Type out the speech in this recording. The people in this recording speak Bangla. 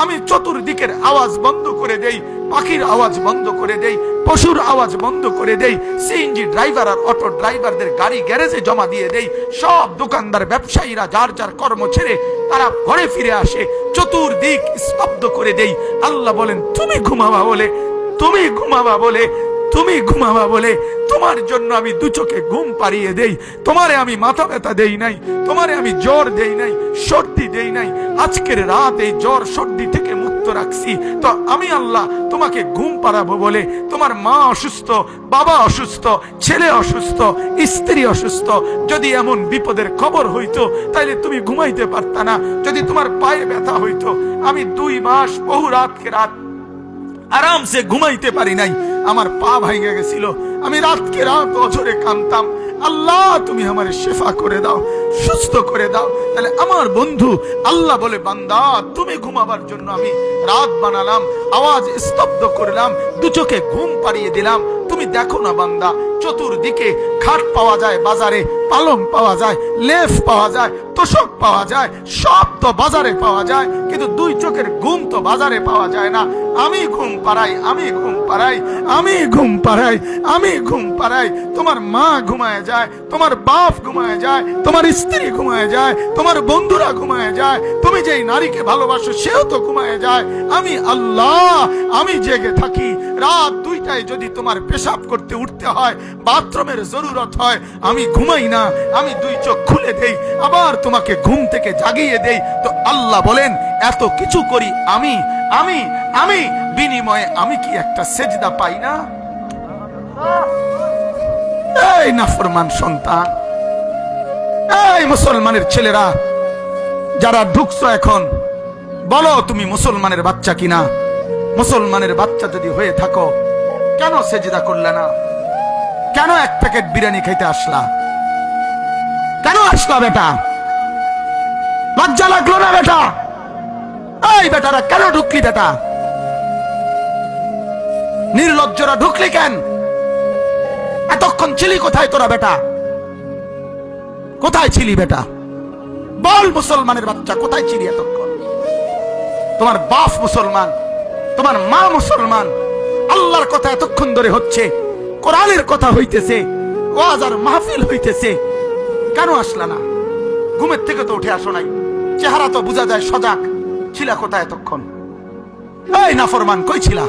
আমি চতুর্দিকের আওয়াজ বন্ধ করে দেই, পাখির আওয়াজ বন্ধ করে দেই, পশুর আওয়াজ বন্ধ করে দেই, সিএনজি ড্রাইভার আর অটো ড্রাইভারদের গাড়ি গ্যারেজে জমা দিয়ে দেই, সব দোকানদার ব্যবসায়ীরা যার যার কর্ম ছেড়ে তারা ঘরে ফিরে আসে, চতুর্দিক স্তব্ধ করে দেই। আল্লাহ বলেন তুমি ঘুমাবা বলে, তুমি ঘুমাবা বলে, তুমি ঘুমাবা বলে তোমার জন্য আমি দু চোখে ঘুম পাড়িয়ে দেই। তোমারে আমি মাথা ব্যথা দেই নাই, তোমারে আমি জ্বর দেই নাই, সর্দি দেই নাই। আজকের রাত এই জ্বর সর্দি থেকে মুক্ত রাখছি, তো আমি আল্লাহ তোমাকে ঘুম পাড়াবো বলে। তোমার মা অসুস্থ, বাবা অসুস্থ, ছেলে অসুস্থ, স্ত্রী অসুস্থ, যদি এমন বিপদের খবর হইতো তাইলে তুমি ঘুমাইতে পারতা না। যদি তোমার পায়ে ব্যথা হইতো, আমি 2 মাস বহু রাতকে রাত আরামসে ঘুমাইতে পারি নাই, আমার পা ভাঙে গেছিল, আমি রাতকে রাত অঝরে কাঁদতাম, আল্লাহ তুমি আমার শেফা করে দাও, সুস্থ করে দাও। তাহলে আমার বন্ধু আল্লাহ বলে বান্দা তুমি ঘুমাবার জন্য আমি রাত বানালাম, আওয়াজ স্তব্ধ করলাম, দু চোখে ঘুম পাড়িয়ে দিলাম। তুমি দেখো না বান্দা, চতুর্দিকে খাট পাওয়া যায় বাজারে, পালং পাওয়া যায়, লেফ পাওয়া যায়, তোষক পাওয়া যায়, সব তো বাজারে পাওয়া যায়, কিন্তু 2 চোখের ঘুম তো বাজারে পাওয়া যায় না। আমি ঘুম পাড়াই, আমি ঘুম পাড়াই, আমি ঘুম পাড়াই, আমি ঘুম পাড়াই। তোমার মা ঘুমায় যায়, তোমার বাপ ঘুমায় যায়, তোমার স্ত্রী ঘুমায় যায়, তোমার বন্ধুরা ঘুমায় যায়, তুমি যেই নারীকে ভালোবাসো সেও তো ঘুমায় যায়। আমি আল্লাহ আমি জেগে থাকি। রাত 2টায় যদি তোমার পেশাব করতে উঠতে হয়, বাথরুমের জরুরত হয়, আমি ঘুমাই না, আমি 2 চোখ খুলে দেই, আবার তোমাকে ঘুম থেকে জাগিয়ে দেই। তো আল্লাহ বলেন এত কিছু করি আমি, আমি আমি বিনিময়ে আমি কি একটা সেজদা পাই না? এই নাফরমান সন্তান, এই মুসলমানের ছেলেরা যারা ঢুকছো এখন, বলো তুমি মুসলমানের বাচ্চা কিনা? মুসলমানের বাচ্চা যদি হয়ে থাকো, কেন সেজদা করলে না? কেন 1 প্যাকেট বিরিয়ানি খাইতে আসলা? কেন আসলা বেটা? লজ্জা লাগলো না বেটা? এই বেটারা কেন ঢুকলি বেটা? নির্লজ্জরা ঢুকলি কেন? এতক্ষণ ছিলি কোথায় তোরা বেটা? কোথায় ছিলি বেটা? বল মুসলমানের বাচ্চা কোথায় ছিলি এতক্ষণ? তোমার বাপ মুসলমান, তোমার মা মুসলমান, আল্লাহর কথা এতক্ষণ ধরে হচ্ছে, কোরআনের কথা হইতেছে, ওয়াজ আর মাহফিল হইতেছে, কেন আসলা না? ঘুমের থেকে তো উঠে আসো নাই, চেহারা তো বোঝা যায় সজাগ, ছিলা কোথায় এতক্ষণ? এই নাফরমান কই ছিলা?